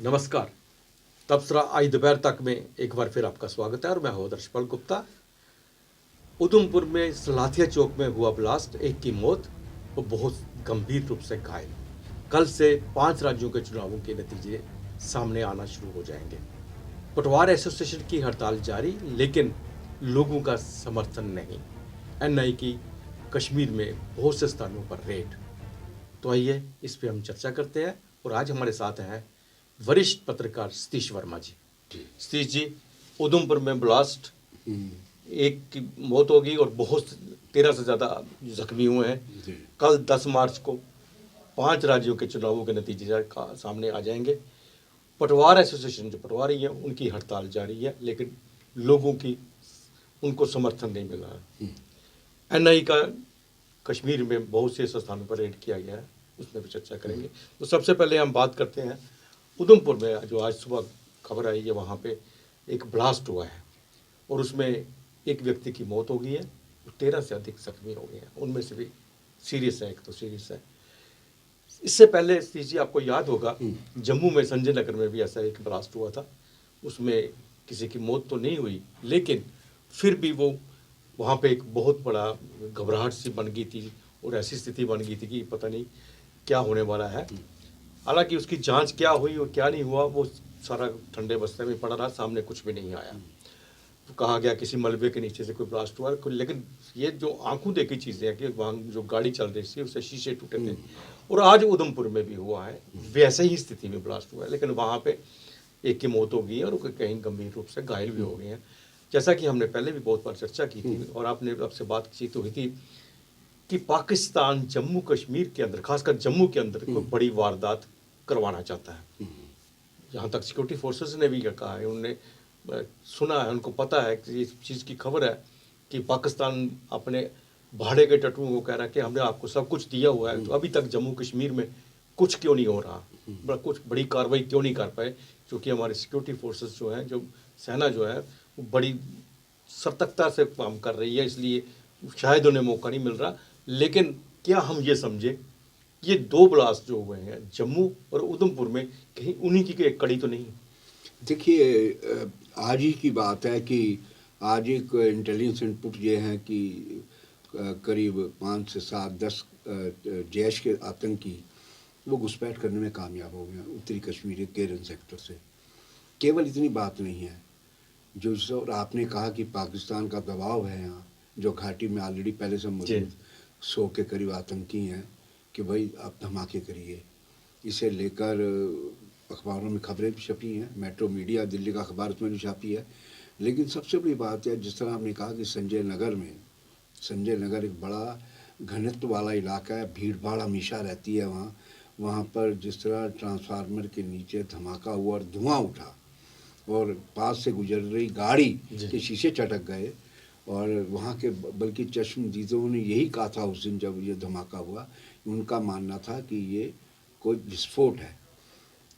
नमस्कार। तबसरा आज दोपहर तक में एक बार फिर आपका स्वागत है और मैं हूं दर्शपाल गुप्ता। उधमपुर में सलाथिया चौक में हुआ ब्लास्ट, एक की मौत और बहुत गंभीर रूप से घायल। कल से 5 राज्यों के चुनावों के नतीजे सामने आना शुरू हो जाएंगे। पटवार एसोसिएशन की हड़ताल जारी, लेकिन लोगों का समर्थन नहीं। एनआई की कश्मीर में बहुत से स्थानों पर रेड। तो आइए इस पे हम चर्चा करते हैं और आज हमारे साथ हैं वरिष्ठ पत्रकार सतीश वर्मा जी। सतीश जी, उधमपुर में ब्लास्ट, एक की मौत होगी और बहुत 13 से ज़्यादा जख्मी हुए हैं। कल 10 मार्च को 5 राज्यों के चुनावों के नतीजे का सामने आ जाएंगे। पटवार एसोसिएशन जो पटवारी हैं उनकी हड़ताल जारी है, लेकिन लोगों की उनको समर्थन नहीं मिल रहा है। एनआई का कश्मीर में बहुत से स्थानों पर रेड किया गया है, उसमें भी चर्चा करेंगे। तो सबसे पहले हम बात करते हैं उधमपुर में, जो आज सुबह खबर आई है, वहाँ पे एक ब्लास्ट हुआ है और उसमें एक व्यक्ति की मौत हो गई है, 13 से अधिक जख्मी हो गए हैं, उनमें से भी सीरियस है, एक तो सीरियस है। इससे पहले सतीश जी, आपको याद होगा जम्मू में संजय नगर में भी ऐसा एक ब्लास्ट हुआ था, उसमें किसी की मौत तो नहीं हुई, लेकिन फिर भी वो वहाँ पे एक बहुत बड़ा घबराहट सी बन गई थी और ऐसी स्थिति बन गई थी कि पता नहीं क्या होने वाला है। हालांकि उसकी जांच क्या हुई और क्या नहीं हुआ वो सारा ठंडे बस्ते में पड़ा रहा, सामने कुछ भी नहीं आया। तो कहा गया किसी मलबे के नीचे से कोई ब्लास्ट हुआ, लेकिन ये जो आंखों देखी चीज़ें हैं कि वहाँ जो गाड़ी चल रही थी उससे शीशे टूटे थे। और आज उधमपुर में भी हुआ है, वैसे ही स्थिति में ब्लास्ट हुआ है, लेकिन वहाँ पे एक की मौत हो गई है और कहीं गंभीर रूप से घायल भी हो गए हैं। जैसा कि हमने पहले भी बहुत बार चर्चा की थी और आपने आपसे बातचीत हुई थी कि पाकिस्तान जम्मू कश्मीर के अंदर, खासकर जम्मू के अंदर, कोई बड़ी वारदात करवाना चाहता है। जहाँ तक सिक्योरिटी फोर्सेस ने भी कहा है, उन्होंने सुना है, उनको पता है कि इस चीज़ की खबर है कि पाकिस्तान अपने भाड़े के टट्टुओं को कह रहा है कि हमने आपको सब कुछ दिया हुआ है, तो अभी तक जम्मू कश्मीर में कुछ क्यों नहीं हो रहा, कुछ बड़ी कार्रवाई क्यों नहीं कर पाए। क्योंकि हमारे सिक्योरिटी फोर्सेस जो हैं, जो सेना जो है, वो बड़ी सतर्कता से काम कर रही है, इसलिए शायद उन्हें मौका नहीं मिल रहा। लेकिन क्या हम ये समझे ये 2 ब्लास्ट जो हुए हैं जम्मू और उधमपुर में, कहीं उन्हीं की एक कड़ी तो नहीं? देखिए, आज ही की बात है कि आज एक इंटेलिजेंस इनपुट ये है कि करीब 5 से 7-10 जैश के आतंकी वो घुसपैठ करने में कामयाब हो गए उत्तरी कश्मीर के केरन सेक्टर से। केवल इतनी बात नहीं है, जो और आपने कहा कि पाकिस्तान का दबाव है यहाँ, जो घाटी में ऑलरेडी पहले से मौजूद 100 के करीब आतंकी हैं कि भाई आप धमाके करिए। इसे लेकर अखबारों में खबरें भी छपी हैं, मेट्रो मीडिया दिल्ली का अखबार उसमें भी छापी है। लेकिन सबसे बड़ी बात है, जिस तरह आपने कहा कि संजय नगर एक बड़ा घनत्व वाला इलाका है, भीड़ भाड़ हमेशा रहती है वहाँ पर जिस तरह ट्रांसफार्मर के नीचे धमाका हुआ और धुआं उठा और पास से गुजर रही गाड़ी के शीशे चटक गए, और वहाँ के बल्कि चश्मदीदों ने यही कहा था उस दिन जब ये धमाका हुआ, उनका मानना था कि ये कोई विस्फोट है।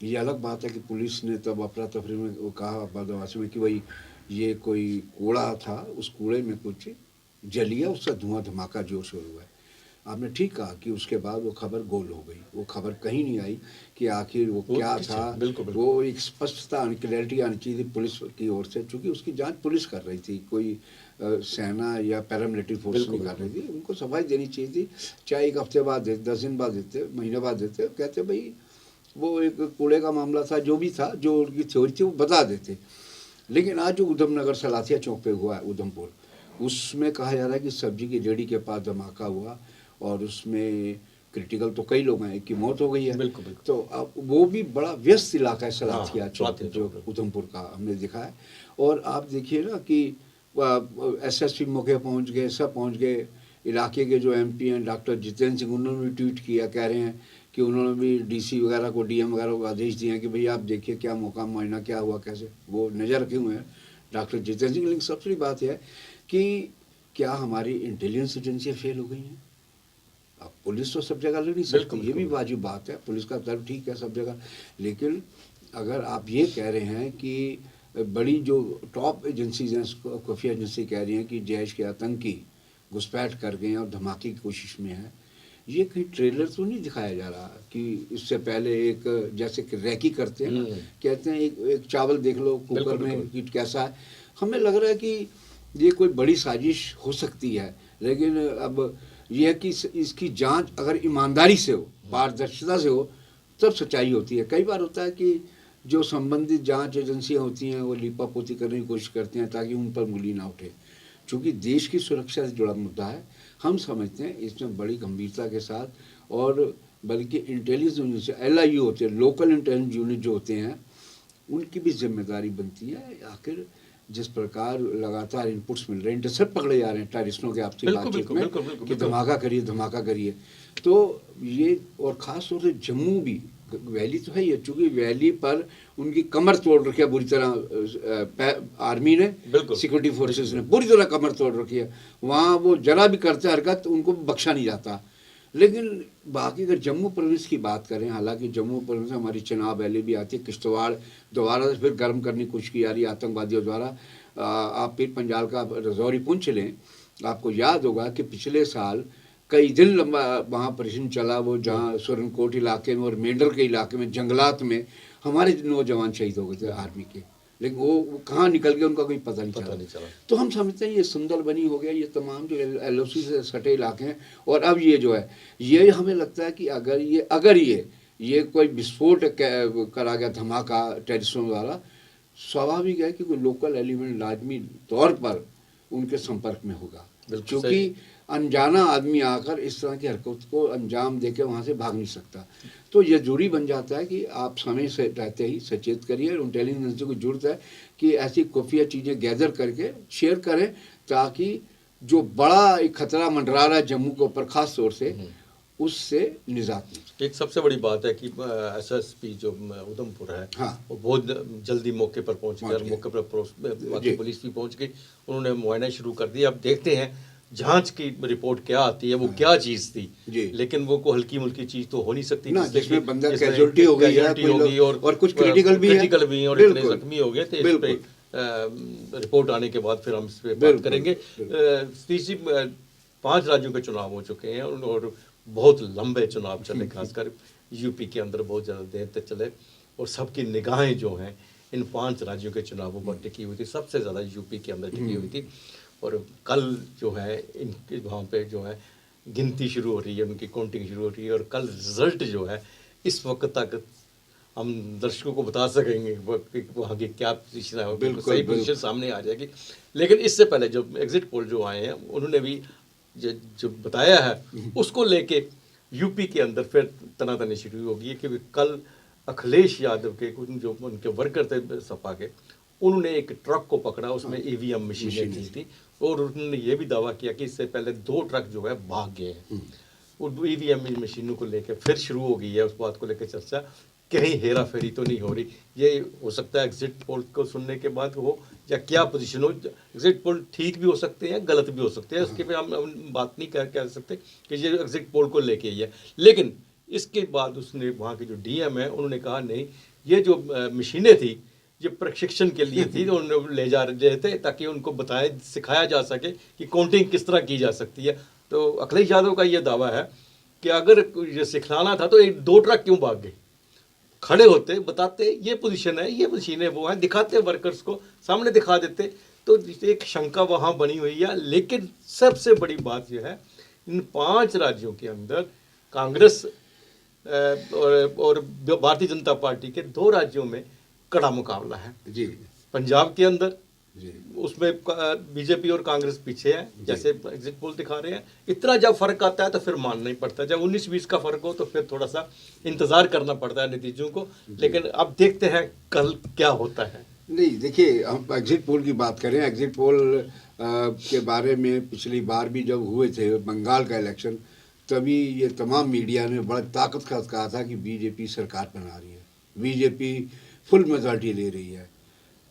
ये अलग बात है कि पुलिस ने तब अफरा तफरी में कहा बदमाशी में कि भाई ये कोई कूड़ा था, उस कूड़े में कुछ जलिया, उसका धुआं धमाका जोर शोर हुआ है। आपने ठीक कहा कि उसके बाद वो खबर गोल हो गई, वो खबर कहीं नहीं आई कि आखिर वो क्या था। वो एक स्पष्टता, क्लैरिटी आनी चाहिए थी पुलिस की ओर से, चूँकि उसकी जांच पुलिस कर रही थी, कोई सेना या पैरामिलिट्री फोर्स नहीं कर रही थी। उनको सफाई देनी चाहिए थी, चाहे 1 हफ्ते बाद देते, 10 दिन बाद देते, महीने बाद देते, कहते भाई वो एक कूड़े का मामला था, जो भी था, जो उनकी थ्योरी थी वो बता देते। लेकिन आज जो उधमनगर सलाथिया चौक पे हुआ है उधमपुर, उसमें कहा जा रहा है कि सब्जी की रेहड़ी के पास धमाका हुआ और उसमें क्रिटिकल तो कई लोग हैं, एक की मौत हो गई है। बिल्कुल, बिल्कुल। तो अब वो भी बड़ा व्यस्त इलाका है सलाथिया चौक जो उधमपुर का हमने देखा है। और आप देखिए ना कि एसएसपी मौके पहुंच गए, सब पहुंच गए। इलाके के जो एमपी हैं डॉक्टर जितेंद्र सिंह, उन्होंने भी ट्वीट किया, कह रहे हैं कि उन्होंने भी डीसी वगैरह को, डीएम वगैरह को आदेश दिए हैं कि भाई आप देखिए क्या मौका मुआयना क्या हुआ, कैसे, वो नज़र रखे हुए हैं डॉक्टर जितेंद्र सिंह। लेकिन सबसे बड़ी बात यह है कि क्या हमारी इंटेलिजेंस एजेंसियाँ फेल हो गई हैं? अब पुलिस तो सब जगह लड़ नहीं सकती, ये भी वाजिब बात है, पुलिस का तर्क ठीक है सब जगह। लेकिन अगर आप ये कह रहे हैं कि बड़ी जो टॉप एजेंसीज हैं, खुफिया एजेंसी कह रही हैं कि जैश के आतंकी घुसपैठ कर गए हैं और धमाके की कोशिश में है, ये कहीं ट्रेलर तो नहीं दिखाया जा रहा कि इससे पहले एक जैसे कि रैकी करते हैं ना, कहते हैं एक चावल देख लो कुकर बिल्कुल, में बिल्कुल। कि कैसा है। हमें लग रहा है कि ये कोई बड़ी साजिश हो सकती है, लेकिन अब यह है कि इसकी जांच अगर ईमानदारी से हो, पारदर्शिता से हो, तब सच्चाई होती है। कई बार होता है कि जो संबंधित जांच एजेंसियां होती हैं वो लीपापोती करने की कोशिश करती हैं ताकि उन पर उंगली ना उठे। चूँकि देश की सुरक्षा से जुड़ा मुद्दा है, हम समझते हैं इसमें बड़ी गंभीरता के साथ, और बल्कि इंटेलिजेंस यूनिट से LIU होते हैं, लोकल इंटेलिजेंस यूनिट जो होते हैं, उनकी भी जिम्मेदारी बनती है। आखिर जिस प्रकार लगातार इनपुट्स मिल रहे हैं, इंटरसेप्ट पकड़े जा रहे हैं टेररिस्टों के आपसी बिल्कुल, बातचीत बिल्कुल, में बिल्कुल, बिल्कुल, कि बिल्कुल। धमाका करिए, तो ये और ख़ास तौर से जम्मू भी, वैली तो है ही है, चूँकि वैली पर उनकी कमर तोड़ रखी है बुरी तरह, आर्मी ने, बिल्कुल। सिक्योरिटी फोर्सेस ने पूरी तरह कमर तोड़ रखी है। वहाँ वो जरा भी करते हरकत उनको बख्शा नहीं जाता। लेकिन बाकी अगर जम्मू प्रोविंस की बात करें, हालांकि जम्मू प्रोविंस में हमारी चिनाब वैली भी आती है, किश्तवाड़ दोबारा से फिर गर्म करने की कोशिश की जा रही है आतंकवादियों द्वारा। आप पीर पंजाल का रजौरी पुंछ लें, आपको याद होगा कि पिछले साल कई दिन लंबा वहाँ प्रदर्शन चला, वो जहाँ सुरनकोट इलाके में और मेंढर के इलाके में जंगलात में हमारे नौजवान शहीद हो गए थे आर्मी के, लेकिन वो कहाँ निकल गए उनका कोई पता नहीं चला। तो हम समझते हैं ये सुंदरबनी हो गया, ये तमाम जो LOC से सटे इलाके हैं, और अब ये जो है, ये हमें लगता है कि अगर ये कोई विस्फोट करा गया, धमाका टेररिस्टों द्वारा, स्वाभाविक है कि कोई लोकल एलिमेंट लाजमी तौर पर उनके संपर्क में होगा, क्योंकि अनजाना आदमी आकर इस तरह की हरकत को अंजाम देकर वहाँ से भाग नहीं सकता। तो ये जरूरी बन जाता है कि आप समय से रहते ही सचेत करिए, और इंटेलिजेंस को जरूरत है कि ऐसी खुफिया चीज़ें गैदर करके शेयर करें, ताकि जो बड़ा एक खतरा मंडरा रहा है जम्मू के ऊपर खास तौर से, उससे निजात मिले। एक सबसे बड़ी बात है कि SSP जो उधमपुर है, हाँ, वो बहुत जल्दी मौके पर पहुंच गए, और मौके पर बाकी पुलिस भी पहुंच गई, उन्होंने मुआयना शुरू कर दिया। अब देखते हैं जांच की रिपोर्ट क्या आती है, वो क्या चीज़ थी, लेकिन वो कोई हल्की मुल्की चीज़ तो हो नहीं सकती ना, जिसमें बंदा कैजुअल्टी हो गई है और कुछ क्रिटिकल भी है, और इतने जख्मी हो गए थे। इस पे रिपोर्ट आने के बाद फिर हम इस पे बात करेंगे। तीसरी 5 राज्यों के चुनाव हो चुके हैं, और बहुत लंबे चुनाव चले, खासकर यूपी के अंदर बहुत ज़्यादा देर तक चले, और सबकी निगाहें जो हैं इन 5 राज्यों के चुनावों पर टिकी हुई थी। सबसे ज़्यादा यूपी के अंदर टिकी हुई थी, और कल जो है इनके वहाँ पे जो है गिनती शुरू हो रही है, उनकी काउंटिंग शुरू हो रही है, और कल रिजल्ट जो है इस वक्त तक हम दर्शकों को बता सकेंगे वहाँ की क्या पोजीशन है, सही पोजीशन सामने आ जाएगी। लेकिन इससे पहले जो एग्जिट पोल जो आए हैं, उन्होंने भी जो बताया है उसको लेके यूपी के अंदर फिर तनातनी शुरू होगी कि कल अखिलेश यादव के जो उनके वर्कर थे सपा के, उन्होंने एक ट्रक को पकड़ा, उसमें EVM मशीनें थी, और उन्होंने ये भी दावा किया कि इससे पहले 2 ट्रक जो है भाग गए हैं। और EVM मशीनों को लेकर फिर शुरू हो गई है उस बात को लेकर चर्चा, कहीं हेरा फेरी तो नहीं हो रही। ये हो सकता है एग्जिट पोल को सुनने के बाद हो, या क्या पोजीशन हो। एग्जिट पोल ठीक भी हो सकते हैं, गलत भी हो सकते हैं, उसके पे हम बात नहीं कह सकते कि ये एग्जिट पोल को लेके ही है। लेकिन इसके बाद उसने वहाँ के जो DM है, उन्होंने कहा नहीं, ये जो मशीनें थी ये प्रशिक्षण के लिए थी, तो उन्हें ले जा रहे थे ताकि उनको सिखाया जा सके कि काउंटिंग किस तरह की जा सकती है। तो अखिलेश यादव का ये दावा है कि अगर ये सिखलाना था तो 2 ट्रक क्यों भाग गए, खड़े होते, बताते ये पोजीशन है, ये मशीनें वो हैं, दिखाते वर्कर्स को सामने दिखा देते, तो एक शंका वहाँ बनी हुई है। लेकिन सबसे बड़ी बात यह है, इन 5 राज्यों के अंदर कांग्रेस और भारतीय जनता पार्टी के 2 राज्यों में कड़ा मुकाबला है जी। पंजाब के अंदर जी, उसमें बीजेपी और कांग्रेस पीछे है, जैसे एग्जिट पोल दिखा रहे हैं। इतना जब फर्क आता है तो फिर मानना ही पड़ता है, जब 19-20 का फर्क हो तो फिर थोड़ा सा इंतजार करना पड़ता है नतीजों को। लेकिन अब देखते हैं कल क्या होता है। नहीं, देखिए, हम एग्जिट पोल की बात करें, एग्जिट पोल के बारे में पिछली बार भी जब हुए थे बंगाल का इलेक्शन, तभी ये तमाम मीडिया ने बड़ा ताकत का कहा था कि बीजेपी सरकार बना रही है, बीजेपी फुल मेजॉरिटी ले रही है।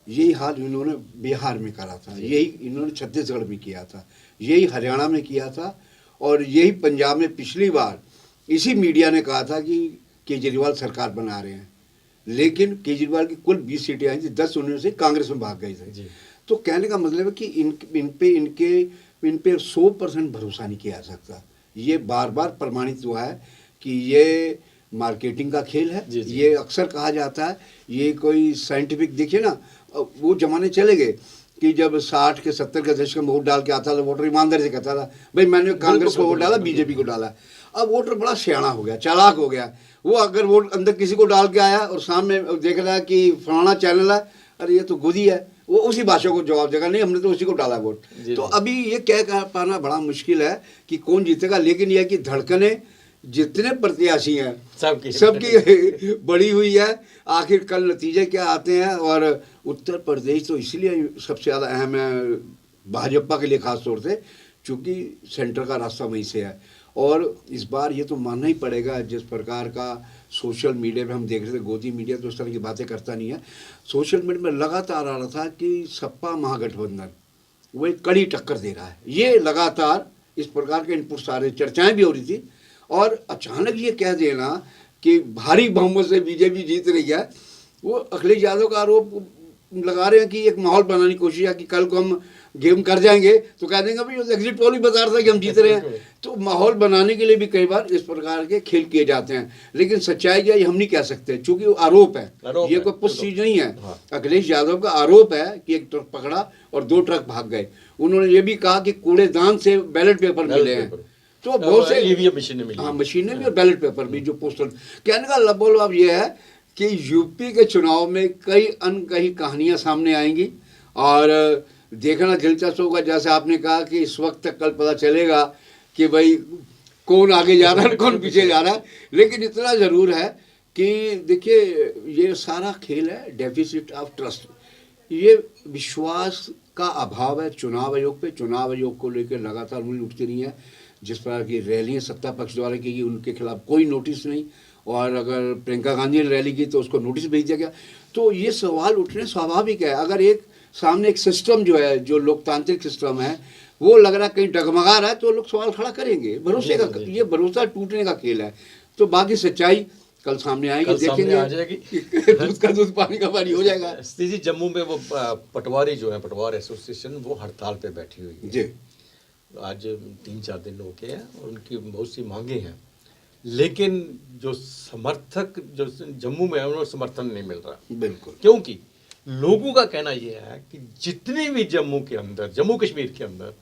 यही हाल इन्होंने बिहार में करा था, यही इन्होंने छत्तीसगढ़ में किया था, यही हरियाणा में किया था, और यही पंजाब में पिछली बार इसी मीडिया ने कहा था कि केजरीवाल सरकार बना रहे हैं। लेकिन केजरीवाल की कुल 20 सीटें आई थी, 10 उनमें से कांग्रेस में भाग गए थे। तो कहने का मतलब है कि इन पे 100% भरोसा नहीं किया जा सकता। ये बार बार प्रमाणित हुआ है कि ये मार्केटिंग का खेल है। जी, जी। ये अक्सर कहा जाता है, ये कोई साइंटिफिक, देखिए ना, वो जमाने चले गए कि जब 60 के 70 के दशक में वोट डाल के आता था, वोटर ईमानदारी से कहता था भाई मैंने कांग्रेस को वोट डाला, बीजेपी को डाला। अब वोटर बड़ा सियाना हो गया, चालाक हो गया। वो अगर वोट अंदर किसी को डाल के आया और सामने देख रहा है कि फलाना चैनल है, अरे ये तो गोदी है, वो उसी भाषा को जवाब देगा, नहीं हमने तो उसी को डाला वोट। तो अभी ये कह पाना बड़ा मुश्किल है कि कौन जीतेगा, लेकिन यह कि धड़कने जितने प्रत्याशी हैं सबकी बड़ी हुई है। आखिर कल नतीजे क्या आते हैं। और उत्तर प्रदेश तो इसलिए सबसे ज़्यादा अहम है भाजपा के लिए, खास तौर से चूँकि सेंटर का रास्ता वहीं से है। और इस बार ये तो मानना ही पड़ेगा, जिस प्रकार का सोशल मीडिया पे हम देख रहे थे, गोदी मीडिया तो उस तरह की बातें करता नहीं है, सोशल मीडिया में लगातार आ रहा था कि सपा महागठबंधन वो एक कड़ी टक्कर दे रहा है। ये लगातार इस प्रकार के इनपुट सारे चर्चाएं भी हो रही थी। और अचानक ये कह देना कि भारी बहुमत से बीजेपी जीत रही है, वो अखिलेश यादव का आरोप लगा रहे हैं कि एक माहौल बनाने की कोशिश है कि कल को हम गेम कर जाएंगे तो कह देंगे भाई एग्जिट पोल भी बता रहा था कि हम जीत रहे हैं। तो माहौल बनाने के लिए भी कई बार इस प्रकार के खेल किए जाते हैं, लेकिन सच्चाई क्या ये हम नहीं कह सकते, क्योंकि आरोप है, ये कोई पुष्ट चीज नहीं है। अखिलेश यादव का आरोप है कि एक ट्रक पकड़ा और 2 ट्रक भाग गए। उन्होंने ये भी कहा कि कूड़ेदान से बैलेट पेपर मिले हैं, तो बहुत से ईवीएम मशीनें मिली, हाँ मशीनें भी और बैलेट पेपर भी जो पोस्टल। कहने का लबोल अब ये है कि यूपी के चुनाव में कई अनकही कहानियां सामने आएंगी और देखना दिलचस्प होगा। जैसे आपने कहा कि इस वक्त तक कल पता चलेगा कि भाई कौन आगे जा रहा है कौन पीछे जा रहा है, लेकिन इतना ज़रूर है कि देखिए ये सारा खेल है डेफिसिट ऑफ ट्रस्ट, ये विश्वास का अभाव है चुनाव आयोग पे। चुनाव आयोग को लेकर लगातार उंगली उठती रही है, जिस प्रकार की रैलियाँ सत्ता पक्ष द्वारा की गई उनके खिलाफ कोई नोटिस नहीं, और अगर प्रियंका गांधी ने रैली की तो उसको नोटिस भेज दिया गया। तो ये सवाल उठने स्वाभाविक है। अगर एक सामने एक सिस्टम जो है, जो लोकतांत्रिक सिस्टम है, वो लग रहा है कहीं डगमगा रहा है, तो लोग सवाल खड़ा करेंगे। भरोसे का ये भरोसा टूटने का खेल है। तो बाकी सच्चाई कल सामने आएगी, देखेंगे, आ जाएगी। दूध का दूध पानी का पानी हो जाएगा। जी, जम्मू में वो पटवारी जो है, पटवार एसोसिएशन, वो हड़ताल पे बैठी हुई है जी। आज 3-4 दिन हो गए हैं और उनकी बहुत सी मांगे हैं, लेकिन जो समर्थक जो जम्मू में है उन्हें समर्थन नहीं मिल रहा। बिल्कुल, क्योंकि लोगों का कहना यह है कि जितनी भी जम्मू के अंदर, जम्मू कश्मीर के अंदर,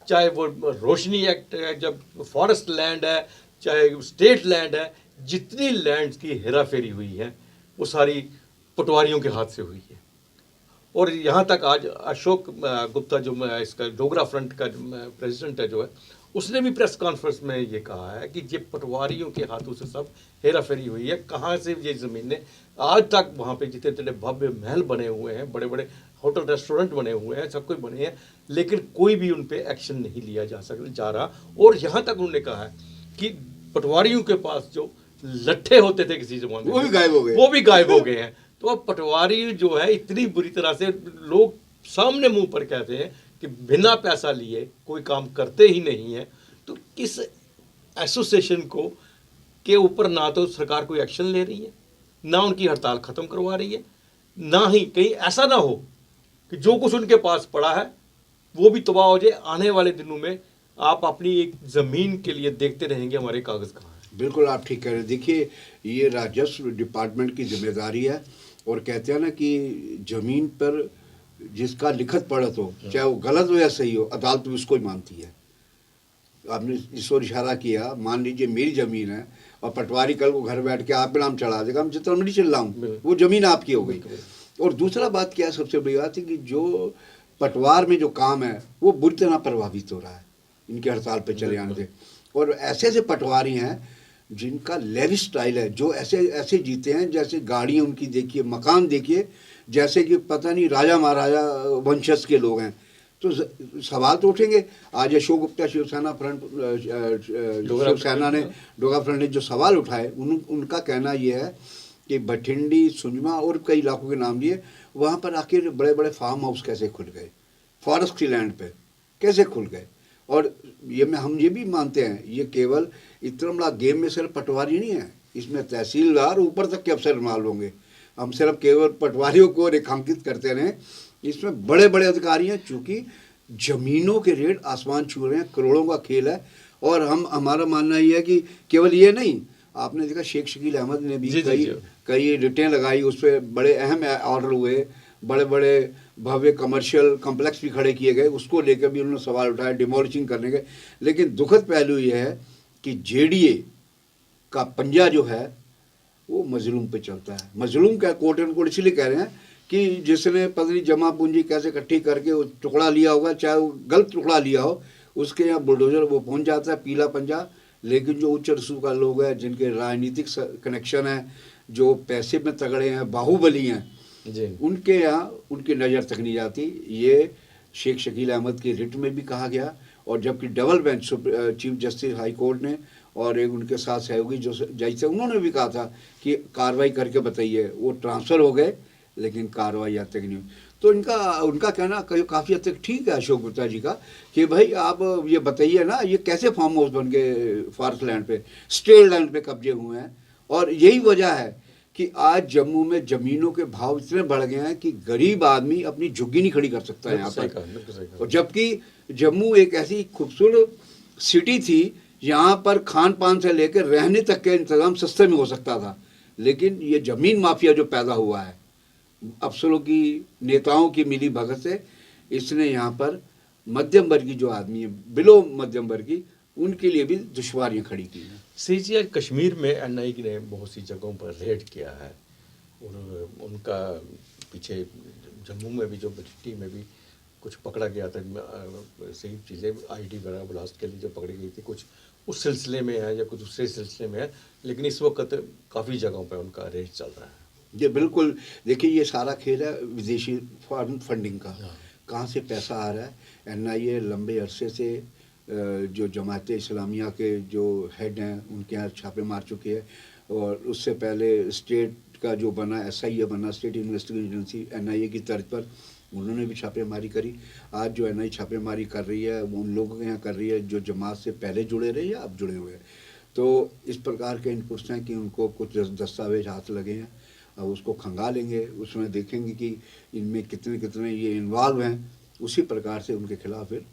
चाहे वो रोशनी एक्ट है, जब फॉरेस्ट लैंड है, चाहे स्टेट लैंड है, जितनी लैंड की हेरा फेरी हुई है वो सारी पटवारियों के हाथ से हुई है। और यहाँ तक आज अशोक गुप्ता जो इसका डोगरा फ्रंट का प्रेसिडेंट है जो है, उसने भी प्रेस कॉन्फ्रेंस में ये कहा है कि ये पटवारियों के हाथों से सब हेरा फेरी हुई है। कहाँ से ये ज़मीनें, आज तक वहाँ पे जितने जितने भव्य महल बने हुए हैं, बड़े बड़े होटल रेस्टोरेंट बने हुए हैं, सब कुछ बने हैं, लेकिन कोई भी उन पर एक्शन नहीं लिया जा रहा। और यहाँ तक उन्होंने कहा है कि पटवारियों के पास जो लट्ठे होते थे किसी ज़माने में, वो भी गायब हो गए, वो भी गायब हो गए हैं। तो अब पटवारी जो है इतनी बुरी तरह से, लोग सामने मुंह पर कहते हैं कि बिना पैसा लिए कोई काम करते ही नहीं है। तो किस एसोसिएशन को के ऊपर ना तो सरकार कोई एक्शन ले रही है, ना उनकी हड़ताल ख़त्म करवा रही है, ना ही कहीं ऐसा ना हो कि जो कुछ उनके पास पड़ा है वो भी तबाह हो जाए। आने वाले दिनों में आप अपनी एक ज़मीन के लिए देखते रहेंगे हमारे कागज़ कहाँ हैं। बिल्कुल आप ठीक कह रहे हैं। देखिए ये राजस्व डिपार्टमेंट की जिम्मेदारी है, और कहते हैं ना कि ज़मीन पर जिसका लिखत पढ़त हो, चाहे वो गलत हो या सही हो, अदालत भी उसको ही मानती है। आपने इस ओर इशारा किया, मान लीजिए मेरी ज़मीन है और पटवारी कल को घर बैठ के आप नाम चढ़ा देगा, हम जितना मर्जी चिल्लाऊं, वो ज़मीन आपकी हो गई। और दूसरा बात क्या है, सबसे बड़ी बात है कि जो पटवार में जो काम है वो बुरी तरह प्रभावित हो रहा है इनके हड़ताल पे चले आने से। और ऐसे ऐसे पटवारी हैं जिनका लेविश स्टाइल है, जो ऐसे ऐसे जीते हैं जैसे गाड़ियाँ उनकी देखिए, मकान देखिए, जैसे कि पता नहीं राजा महाराजा वंशज के लोग हैं। तो सवाल तो उठेंगे। आज अशोक गुप्ता शिवसेना फ्रंट, शिवसेना ने, डोगरा फ्रंट ने जो सवाल उठाए, उनका कहना ये है कि भटिंडी, सुंजमा और कई इलाकों के नाम लिए, वहाँ पर आखिर बड़े बड़े फार्म हाउस कैसे खुल गए, फॉरेस्ट की लैंड पे कैसे खुल गए। और ये हम ये भी मानते हैं, ये केवल इतना बड़ा गेम में सिर्फ पटवारी नहीं है, इसमें तहसीलदार ऊपर तक के अफसर इन्वॉल्व होंगे। हम सिर्फ केवल पटवारियों को रेखांकित करते रहें, इसमें बड़े बड़े अधिकारी हैं, चूँकि ज़मीनों के रेट आसमान छू रहे हैं, करोड़ों का खेल है। और हमारा मानना ये है कि केवल ये नहीं, आपने देखा शेख शकील अहमद ने भी कई रिटें लगाई, उस पर बड़े अहम ऑर्डर हुए, बड़े बड़े भव्य कमर्शियल कॉम्प्लेक्स भी खड़े किए गए, उसको लेकर भी उन्होंने सवाल उठाया, डिमोलिशिंग करने के। लेकिन दुखद पहलू ये है कि जेडीए का पंजा जो है वो मजलूम पे चलता है। मजलूम क्या, कोट एंड कोट इसलिए कह रहे हैं कि जिसने पता नहीं जमा पूंजी कैसे इकट्ठी करके वो टुकड़ा लिया होगा, चाहे वो गलत टुकड़ा लिया हो, उसके यहाँ बुलडोजर वो पहुंच जाता है, पीला पंजा। लेकिन जो उच्च रसू का लोग हैं, जिनके राजनीतिक कनेक्शन है, जो पैसे में तगड़े हैं, बाहुबली हैं, उनके यहाँ उनकी नज़र तक नहीं जाती। ये शेख शकील अहमद की रिट में भी कहा गया, और जबकि double bench chief justice high court ने और एक उनके साथ सहयोगी जो जज थे, उन्होंने भी कहा था कि कार्रवाई करके बताइए। वो ट्रांसफ़र हो गए लेकिन कार्रवाई आज तक नहीं हुई। तो उनका कहना काफ़ी हद तक ठीक है अशोक गुप्ता जी का, कि भाई आप ये बताइए ना, ये कैसे फार्म हाउस बन गए फॉरेस्ट लैंड पे, स्टेट लैंड पे कब्जे हुए हैं। और यही वजह है कि आज जम्मू में ज़मीनों के भाव इतने बढ़ गए हैं कि गरीब आदमी अपनी झुग्गी नहीं खड़ी कर सकता है यहाँ पर। और जबकि जम्मू एक ऐसी खूबसूरत सिटी थी, यहाँ पर खान पान से लेकर रहने तक के इंतज़ाम सस्ते में हो सकता था। लेकिन ये ज़मीन माफिया जो पैदा हुआ है अफसरों की, नेताओं की मिली भगत से, इसने यहाँ पर मध्यम वर्गीय जो आदमी है, बिलो मध्यम वर्गीय, उनके लिए भी दुश्वारियाँ खड़ी की हैं। सीजी आज कश्मीर में एनआई ने बहुत सी जगहों पर रेड किया है, और उनका पीछे जम्मू में भी, जो बटिट्टी में भी कुछ पकड़ा गया था, सही चीज़ें आईडी वगैरह ब्लास्ट के लिए जो पकड़ी गई थी, कुछ उस सिलसिले में है या कुछ दूसरे सिलसिले में है। लेकिन इस वक्त काफ़ी जगहों पर उनका रेड चल रहा है। ये बिल्कुल, देखिए ये सारा खेल है विदेशी फॉरेन फंडिंग का। कहाँ से पैसा आ रहा है? एनआईए लंबे अरसे से जो जमात इस्लामिया के जो हेड हैं उनके यहाँ छापे मार चुके हैं, और उससे पहले स्टेट का जो बना एसआईए बना, स्टेट इन्वेस्टिगेशन एजेंसी, एनआईए की तर्ज पर उन्होंने भी छापेमारी करी। आज जो एनआई छापेमारी कर रही है वो उन लोगों के यहाँ कर रही है जो जमात से पहले जुड़े रहे या अब जुड़े हुए हैं। तो इस प्रकार के इनपुट्स हैं कि उनको कुछ दस्तावेज हाथ लगे हैं, अब उसको खंगालेंगे, उसमें देखेंगे कि इनमें कितने कितने ये इन्वॉल्व हैं। उसी प्रकार से उनके खिलाफ फिर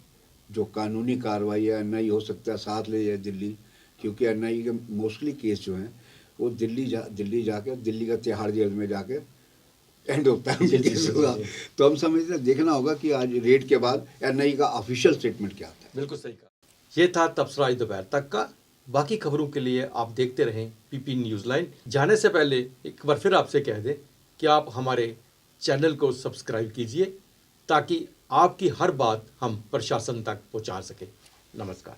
जो कानूनी कार्रवाई है, एनआई हो सकता है साथ ले जाए दिल्ली, क्योंकि एनआई के मोस्टली केस जो हैं वो दिल्ली जाके दिल्ली का तिहाड़ जेल में जाके एंड होता है केस होगा। तो हम समझते हैं, देखना होगा कि आज रेड के बाद एनआई का ऑफिशियल स्टेटमेंट क्या आता है। बिल्कुल सही कहा। ये था तबसरा दोपहर तक का। बाकी खबरों के लिए आप देखते रहें पीपी न्यूज़ लाइन। जाने से पहले एक बार फिर आपसे कह दें कि आप हमारे चैनल को सब्सक्राइब कीजिए, ताकि आपकी हर बात हम प्रशासन तक पहुंचा सकें। नमस्कार।